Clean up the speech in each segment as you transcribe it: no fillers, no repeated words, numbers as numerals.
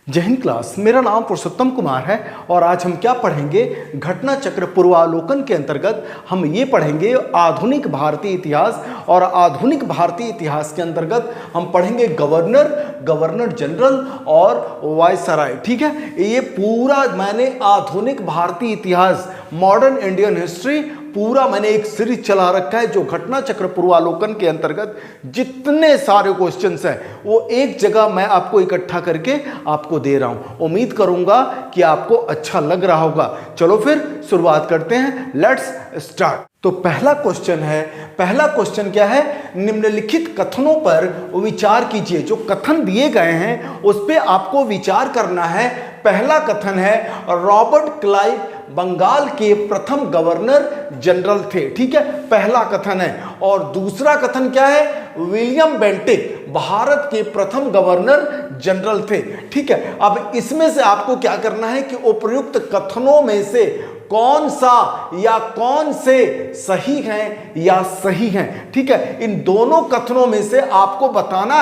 जय हिंद क्लास। मेरा नाम पुरुषोत्तम कुमार है और आज हम क्या पढ़ेंगे, घटना चक्र पूर्वावलोकन के अंतर्गत हम ये पढ़ेंगे आधुनिक भारतीय इतिहास। और आधुनिक भारतीय इतिहास के अंतर्गत हम पढ़ेंगे गवर्नर जनरल और वायसराय। ठीक है, ये पूरा मैंने आधुनिक भारतीय इतिहास, मॉडर्न इंडियन हिस्ट्री, पूरा मैंने एक सीरीज चला रखा है जो घटना चक्र पूर्वावलोकन के अंतर्गत जितने सारे क्वेश्चंस हैं वो एक जगह मैं आपको इकट्ठा करके आपको दे रहा हूं। उम्मीद करूंगा कि आपको अच्छा लग रहा होगा। चलो फिर शुरुआत करते हैं, लेट्स स्टार्ट। तो पहला क्वेश्चन क्या है, निम्नलिखित कथनों पर विचार कीजिए। जो कथन दिए गए हैं उस पर आपको विचार करना है। पहला कथन है रॉबर्ट क्लाइव बंगाल के प्रथम गवर्नर जनरल थे। ठीक है, पहला कथन है। और दूसरा कथन क्या है, विलियम बेंटिक भारत के प्रथम गवर्नर जनरल थे। ठीक है, अब इसमें से आपको क्या करना है कि उपर्युक्त कथनों में से कौन सा या कौन से सही हैं या सही हैं। ठीक है, इन दोनों कथनों में से आपको बताना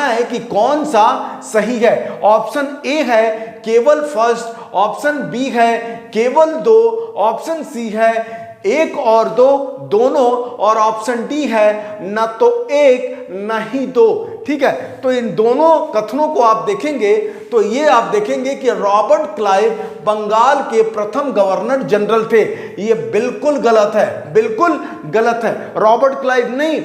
है कि कौन सा सही है। ऑप्शन ए है केवल फर्स्ट, ऑप्शन बी है केवल दो, ऑप्शन सी है एक और दो दोनों, और ऑप्शन डी है न तो एक न ही दो। ठीक है, तो इन दोनों कथनों को आप देखेंगे तो ये आप देखेंगे कि रॉबर्ट क्लाइव बंगाल के प्रथम गवर्नर जनरल थे। ये बिल्कुल गलत है, बिल्कुल गलत है। रॉबर्ट क्लाइव नहीं,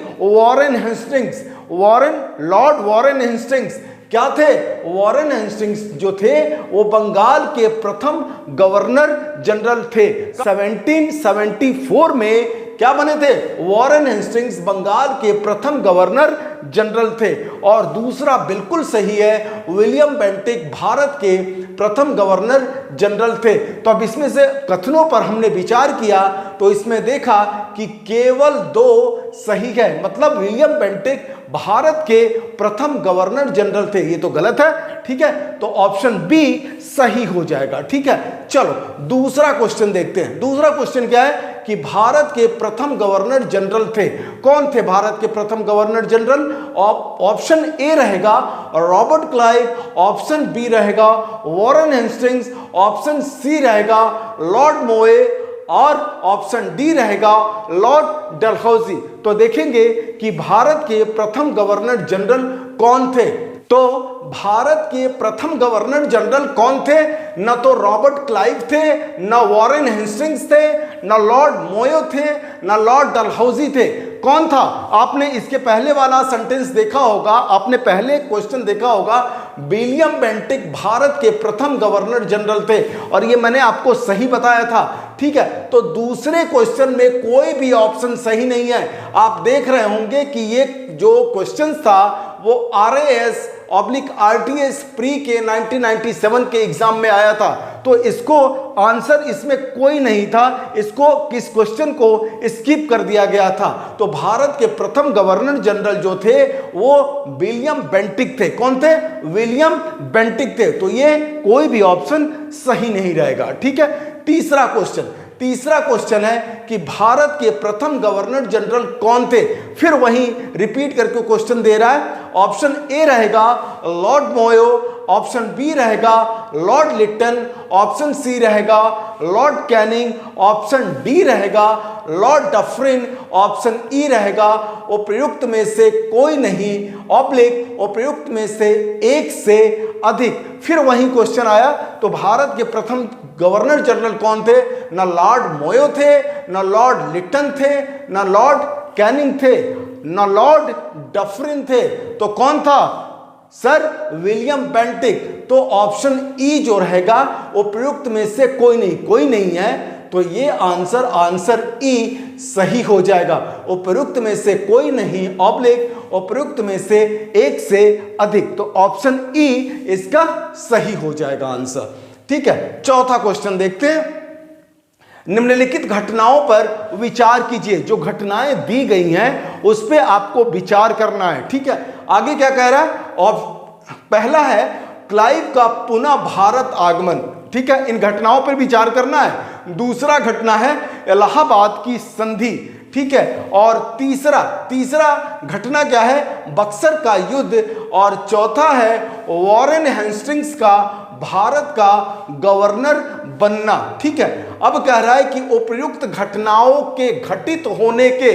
लॉर्ड वॉरेन हेस्टिंग्स क्या थे, वॉरेन हेस्टिंग्स जो थे वो बंगाल के प्रथम गवर्नर जनरल थे। 1774 में क्या बने थे, वॉरेन हेस्टिंग्स बंगाल के प्रथम गवर्नर जनरल थे। और दूसरा बिल्कुल सही है, विलियम बेंटिक भारत के प्रथम गवर्नर जनरल थे। तो अब इसमें से कथनों पर हमने विचार किया तो इसमें देखा कि केवल दो सही है, मतलब विलियम बेंटिक भारत के प्रथम गवर्नर जनरल थे। ये तो गलत है। ठीक है, तो ऑप्शन बी सही हो जाएगा। ठीक है, चलो दूसरा क्वेश्चन देखते हैं। दूसरा क्वेश्चन क्या है कि भारत के प्रथम गवर्नर जनरल थे। कौन थे भारत के प्रथम गवर्नर जनरल? ऑप्शन ए रहेगा रॉबर्ट क्लाइव, ऑप्शन बी रहेगा वॉरेन हेस्टिंग्स, ऑप्शन सी रहेगा लॉर्ड मोए और ऑप्शन डी रहेगा लॉर्ड डलहौजी। तो देखेंगे कि भारत के प्रथम गवर्नर जनरल कौन थे। तो भारत के प्रथम गवर्नर जनरल कौन थे? न तो रॉबर्ट क्लाइव थे, न वॉरेन हेस्टिंग्स थे, न लॉर्ड मोयो थे, न लॉर्ड डलहौजी थे। कौन था? आपने इसके पहले वाला सेंटेंस देखा होगा, आपने पहले क्वेश्चन देखा होगा, विलियम बेंटिक भारत के प्रथम गवर्नर जनरल थे और ये मैंने आपको सही बताया था। ठीक है, तो दूसरे क्वेश्चन में कोई भी ऑप्शन सही नहीं है। आप देख रहे होंगे कि ये जो क्वेश्चन था वो RAS/RTS प्री के 1997 के एग्जाम में आया था। तो इसको आंसर इसमें कोई नहीं था, इसको किस क्वेश्चन को स्किप कर दिया गया था। तो भारत के प्रथम गवर्नर जनरल जो थे वो विलियम बेंटिक थे। कौन थे? विलियम बेंटिक थे। तो ये कोई भी ऑप्शन सही नहीं रहेगा। ठीक है, तीसरा क्वेश्चन है कि भारत के प्रथम गवर्नर जनरल कौन थे। फिर वहीं रिपीट करके क्वेश्चन दे रहा है। ऑप्शन ए रहेगा लॉर्ड मोयो, ऑप्शन बी रहेगा लॉर्ड लिटन, ऑप्शन सी रहेगा लॉर्ड कैनिंग, ऑप्शन डी रहेगा लॉर्ड डफरिन, ऑप्शन ई रहेगा उपर्युक्त में से कोई नहीं, उपर्युक्त में से एक से अधिक। फिर वही क्वेश्चन आया, तो भारत के प्रथम गवर्नर जनरल कौन थे? न लॉर्ड मोयो थे, न लॉर्ड लिटन थे, न लॉर्ड कैनिंग थे, न लॉर्ड डफरिन थे। तो कौन था सर? William Bentinck. तो ऑप्शन ई जो रहेगा उपर्युक्त में से कोई नहीं है। तो ये आंसर ई सही हो जाएगा। उपर्युक्त में से कोई नहीं, उपर्युक्त में से एक से अधिक। तो ऑप्शन ई इसका सही हो जाएगा आंसर। ठीक है, चौथा क्वेश्चन देखते हैं। निम्नलिखित घटनाओं पर विचार कीजिए। जो घटनाएं दी गई हैं उस पे आपको विचार करना है। ठीक है, आगे क्या कह रहा है? और पहला है क्लाइव का पुनः भारत आगमन। ठीक है, इन घटनाओं पर विचार करना है। दूसरा घटना है इलाहाबाद की संधि। ठीक है। और तीसरा घटना क्या है, बक्सर का युद्ध। और चौथा है वॉरेन हेस्टिंग्स का भारत का गवर्नर बनना, ठीक है। अब कह रहा है कि उपर्युक्त घटनाओं के घटित होने के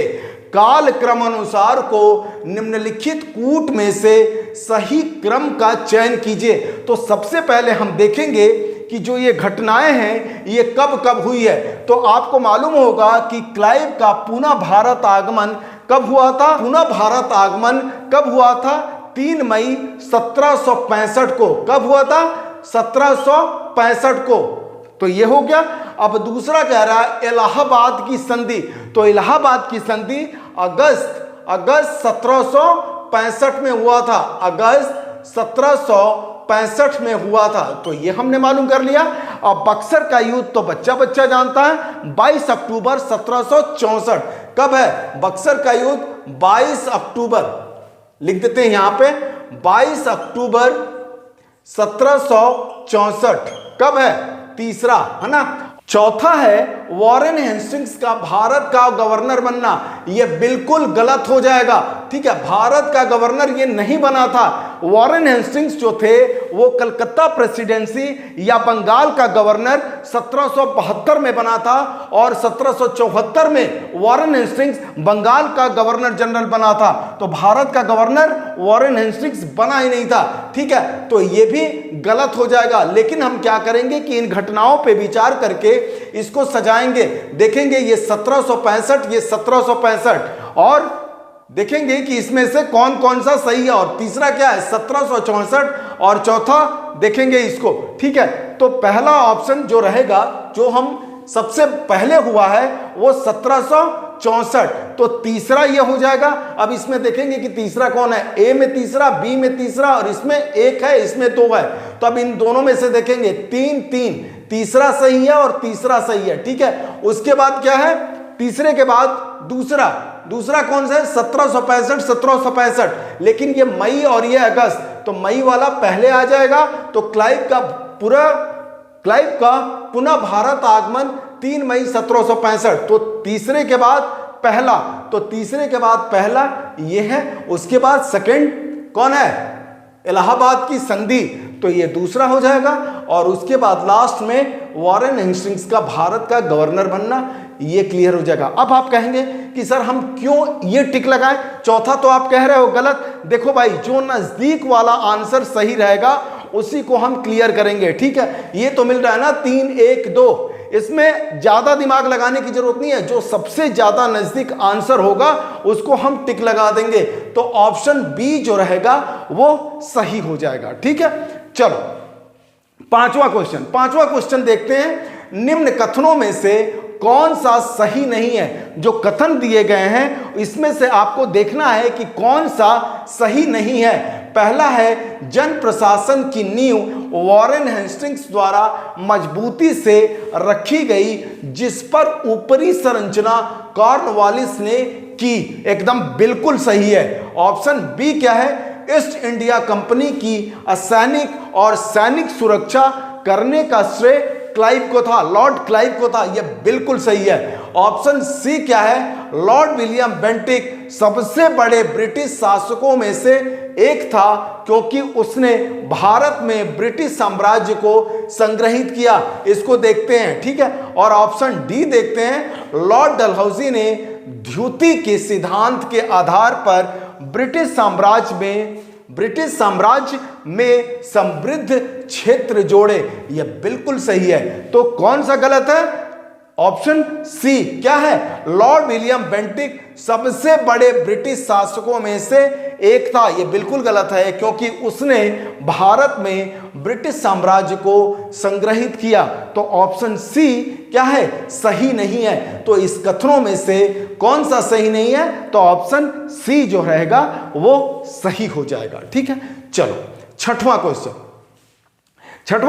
काल क्रम अनुसार को निम्नलिखित कूट में से सही क्रम का चयन कीजिए। तो सबसे पहले हम देखेंगे कि जो ये घटनाएं हैं ये कब कब हुई है। तो आपको मालूम होगा कि क्लाइव का पुनः भारत आगमन कब हुआ था। पुनः भारत आगमन कब हुआ था, 3 मई 1765 को। कब हुआ था, 1765 को। तो ये हो गया। अब दूसरा कह रहा है इलाहाबाद की संधि। तो इलाहाबाद की संधि अगस्त 1765 में हुआ था। अगस्त 1765 में हुआ था। तो ये हमने मालूम कर लिया। अब बक्सर का युद्ध तो बच्चा जानता है, 22 अक्टूबर 1764। कब है बक्सर का युद्ध, 22 अक्टूबर। लिख देते हैं यहां पे, 22 अक्टूबर 1764। कब है, तीसरा है ना। चौथा है वॉरेन हेस्टिंग्स का भारत का गवर्नर बनना। यह बिल्कुल गलत हो जाएगा, ठीक है। भारत का गवर्नर ये नहीं बना था। वॉरेन हेस्टिंग्स जो थे वो कलकत्ता प्रेसिडेंसी या बंगाल का गवर्नर 1772 में बना था। और 1774 में वॉरेन हेस्टिंग्स बंगाल का गवर्नर जनरल बना था। तो भारत का गवर्नर वॉरेन हेस्टिंग्स बना ही नहीं था, ठीक है। तो ये भी गलत हो जाएगा। लेकिन हम क्या करेंगे कि इन घटनाओं पे विचार करके इसको सजाएंगे। देखेंगे ये 1765, ये 1765, और देखेंगे कि इसमें से कौन कौन सा सही है। और तीसरा क्या है, 1764, और चौथा देखेंगे इसको, ठीक है। तो पहला ऑप्शन जो रहेगा, जो हम सबसे पहले हुआ है, वो 1764। तो तीसरा ये हो जाएगा। अब इसमें देखेंगे कि तीसरा कौन है, ए में तीसरा, बी में तीसरा, और इसमें एक है, इसमें 2 है। तो अब इन दोनों में से देखेंगे 3, तीसरा सही है और तीसरा सही है, ठीक है। उसके बाद क्या है, तीसरे के बाद दूसरा कौन सा है, 1765। लेकिन ये मई और ये अगस्त, तो मई वाला पहले आ जाएगा। तो क्लाइव का पुनः भारत आगमन 3 मई 1765। तो तीसरे के बाद पहला ये है। उसके बाद सेकंड कौन है, इलाहाबाद की संधि, तो ये दूसरा हो जाएगा। और उसके बाद लास्ट में वॉरेन हेस्टिंग्स का भारत का गवर्नर बनना, ये क्लियर हो जाएगा। अब आप कहेंगे कि सर हम क्यों ये टिक लगाएं, चौथा तो आप कह रहे हो गलत। देखो भाई, जो नजदीक वाला आंसर सही रहेगा उसी को हम क्लियर करेंगे, ठीक है। ये तो मिल रहा है ना 3, 1, 2। इसमें ज्यादा दिमाग लगाने की जरूरत नहीं है। जो सबसे ज्यादा नजदीक आंसर होगा उसको हम टिक लगा देंगे। तो ऑप्शन बी जो रहेगा वो सही हो जाएगा, ठीक है। चलो पांचवा क्वेश्चन देखते हैं। निम्न कथनों में से कौन सा सही नहीं है। जो कथन दिए गए हैं इसमें से आपको देखना है कि कौन सा सही नहीं है। पहला है जन प्रशासन की नींव वॉरेन हेस्टिंग्स द्वारा मजबूती से रखी गई, जिस पर ऊपरी संरचना कॉर्नवालिस ने की। एकदम बिल्कुल सही है। ऑप्शन बी क्या है, ईस्ट इंडिया कंपनी की असैनिक और सैनिक सुरक्षा करने का श्रेय क्लाइव को था, लॉर्ड क्लाइव को था। यह बिल्कुल सही है। ऑप्शन सी क्या है, लॉर्ड विलियम बेंटिक सबसे बड़े ब्रिटिश शासकों में से एक था, क्योंकि उसने भारत में ब्रिटिश साम्राज्य को संग्रहित किया। इसको देखते हैं, ठीक है। और ऑप्शन डी देखते हैं, लॉर्ड डलहौजी ने द्युति के सिद्धांत के आधार पर ब्रिटिश साम्राज्य में समृद्ध क्षेत्र जोड़े। यह बिल्कुल सही है। तो कौन सा गलत है, ऑप्शन सी क्या है, लॉर्ड विलियम बेंटिक सबसे बड़े ब्रिटिश शासकों में से एक था। यह बिल्कुल गलत है, क्योंकि उसने भारत में ब्रिटिश साम्राज्य को संग्रहित किया। तो ऑप्शन सी क्या है, सही नहीं है। तो इस कथनों में से कौन सा सही नहीं है, तो ऑप्शन सी जो रहेगा वो सही हो जाएगा, ठीक है। चलो छठवां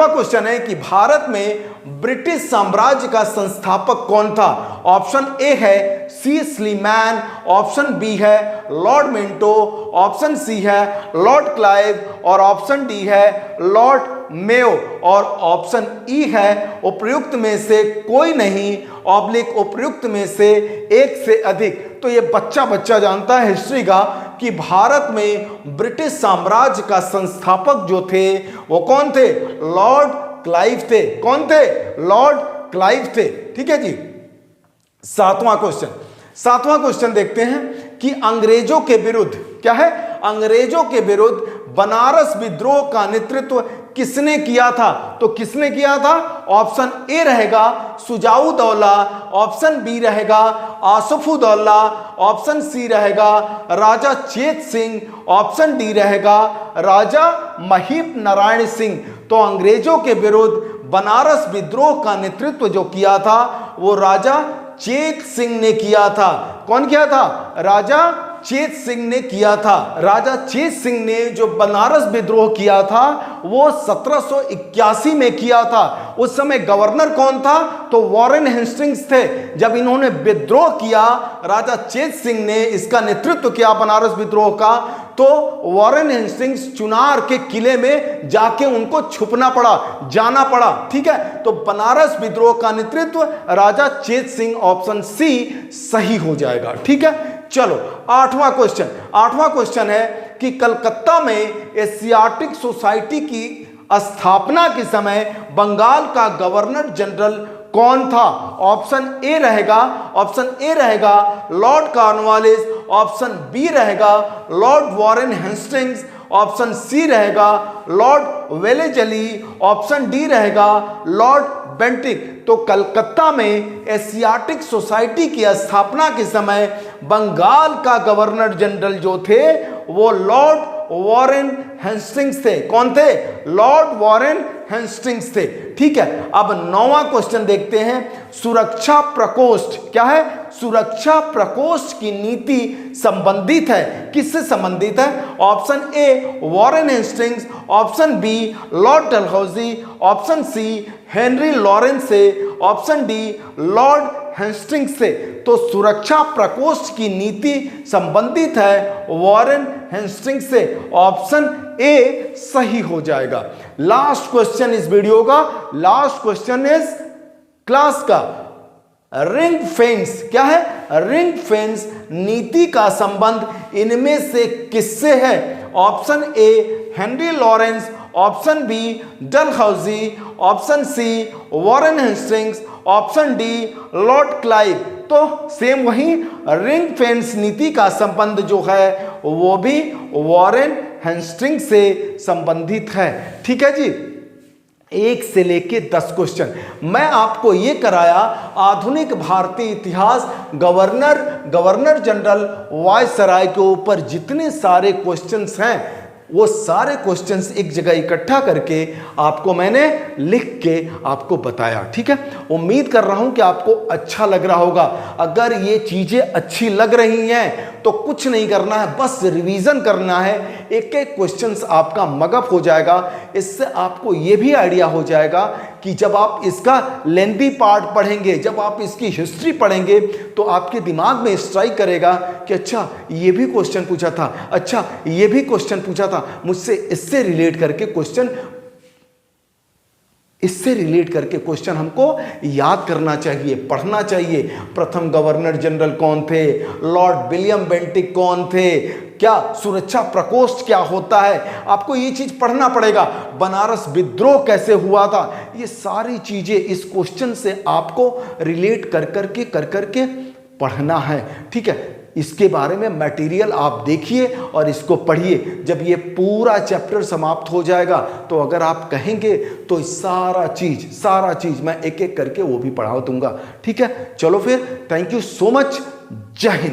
क्वेश्चन है कि भारत में ब्रिटिश साम्राज्य का संस्थापक कौन था। ऑप्शन ए है सी स्लीमैन, ऑप्शन बी है लॉर्ड मिंटो, ऑप्शन सी है लॉर्ड क्लाइव और ऑप्शन डी है लॉर्ड मेयो और ऑप्शन ई है उपर्युक्त में से कोई नहीं ऑब्लिक उपर्युक्त में से एक से अधिक। तो ये बच्चा जानता है हिस्ट्री का कि भारत में ब्रिटिश साम्राज्य का संस्थापक जो थे वो कौन थे? लॉर्ड क्लाइव थे। कौन थे? लॉर्ड क्लाइव थे। ठीक है जी। सातवां क्वेश्चन देखते हैं कि अंग्रेजों के विरुद्ध क्या है? अंग्रेजों के विरुद्ध बनारस विद्रोह का नेतृत्व किसने किया था? तो किसने किया था? ऑप्शन ए रहेगा सुजाउद्दौला, ऑप्शन बी रहेगा आसफउद्दौला, ऑप्शन सी रहेगा राजा चेत सिंह, ऑप्शन डी रहेगा राजा महीप नारायण सिंह। तो अंग्रेजों के विरुद्ध बनारस विद्रोह का नेतृत्व जो किया था वो राजा चेत सिंह ने किया था। कौन किया था? राजा चेत सिंह ने किया था। राजा चेत सिंह ने जो बनारस विद्रोह किया था वो 1781 में किया था। उस समय गवर्नर कौन था? तो वॉरेन हेस्टिंग्स थे। जब इन्होंने विद्रोह किया, राजा चेत सिंह ने इसका नेतृत्व किया बनारस विद्रोह का, तो वॉरेन हेस्टिंग्स चुनार के किले में जाके उनको छुपना पड़ा, जाना पड़ा। ठीक है, तो बनारस विद्रोह का नेतृत्व राजा चेत सिंह, ऑप्शन सी सही हो जाएगा। ठीक है, चलो आठवां क्वेश्चन है कि कलकत्ता में एशियाटिक सोसाइटी की स्थापना के समय बंगाल का गवर्नर जनरल कौन था? ऑप्शन ए रहेगा लॉर्ड कॉर्नवालिस, ऑप्शन बी रहेगा Lord Warren Hastings, option C रहेगा लॉर्ड वेलेजली, ऑप्शन डी रहेगा लॉर्ड बेंटिक। तो कलकत्ता में एशियाटिक सोसाइटी की स्थापना के समय बंगाल का गवर्नर जनरल जो थे वो लॉर्ड वॉरेन हेस्टिंग्स थे। कौन थे? लॉर्ड वॉरेन हेस्टिंग्स थे। ठीक है, अब नौवां क्वेश्चन देखते हैं। सुरक्षा प्रकोष्ठ क्या है? सुरक्षा प्रकोष्ठ की नीति संबंधित है, किससे संबंधित है? Option A Warren Hastings, option B Lord Dalhousie, option C Henry Lawrence से, ऑप्शन डी लॉर्ड हेस्टिंग्स से। तो सुरक्षा प्रकोष्ठ की नीति संबंधित है वॉरेन हेस्टिंग्स से। ऑप्शन ए सही हो जाएगा। लास्ट क्वेश्चन इस वीडियो का, लास्ट क्वेश्चन इस क्लास का, रिंग फेंस क्या है? रिंग फेंस नीति का संबंध इनमें से किससे है? Option A Henry Lawrence, option B Dalhousie, option C Warren Hastings, option D Lord Clive. तो सेम वही रिंग फेंस नीति का संबंध जो है वो भी वॉरेन हेस्टिंग्स से संबंधित है। ठीक है जी, 1 से लेके 10 क्वेश्चन मैं आपको ये कराया। आधुनिक भारतीय इतिहास गवर्नर जनरल वायसराय के ऊपर जितने सारे क्वेश्चंस हैं वो सारे क्वेश्चंस एक जगह इकट्ठा करके आपको मैंने लिख के आपको बताया। ठीक है, उम्मीद कर रहा हूं कि आपको अच्छा लग रहा होगा। अगर ये चीजें अच्छी लग रही हैं तो कुछ नहीं करना है, बस रिवीजन करना है। एक एक क्वेश्चंस आपका मगअप हो जाएगा। इससे आपको ये भी आइडिया हो जाएगा कि जब आप इसका लेंथी पार्ट पढ़ेंगे, जब आप इसकी हिस्ट्री पढ़ेंगे तो आपके दिमाग में स्ट्राइक करेगा कि अच्छा ये भी क्वेश्चन पूछा था, अच्छा ये भी क्वेश्चन पूछा था, मुझसे इससे रिलेट करके क्वेश्चन हमको याद करना चाहिए, पढ़ना चाहिए। प्रथम गवर्नर जनरल कौन थे? लॉर्ड विलियम बेंटिक कौन थे? क्या सुरक्षा प्रकोष्ठ क्या होता है? आपको ये चीज पढ़ना पड़ेगा। बनारस विद्रोह कैसे हुआ था? ये सारी चीजें इस क्वेश्चन से आपको रिलेट कर करके पढ़ना है। ठीक है, इसके बारे में मटेरियल आप देखिए और इसको पढ़िए। जब ये पूरा चैप्टर समाप्त हो जाएगा तो अगर आप कहेंगे तो सारा चीज मैं एक एक करके वो भी पढ़ा दूंगा। ठीक है, चलो फिर, थैंक यू सो मच, जय हिंद।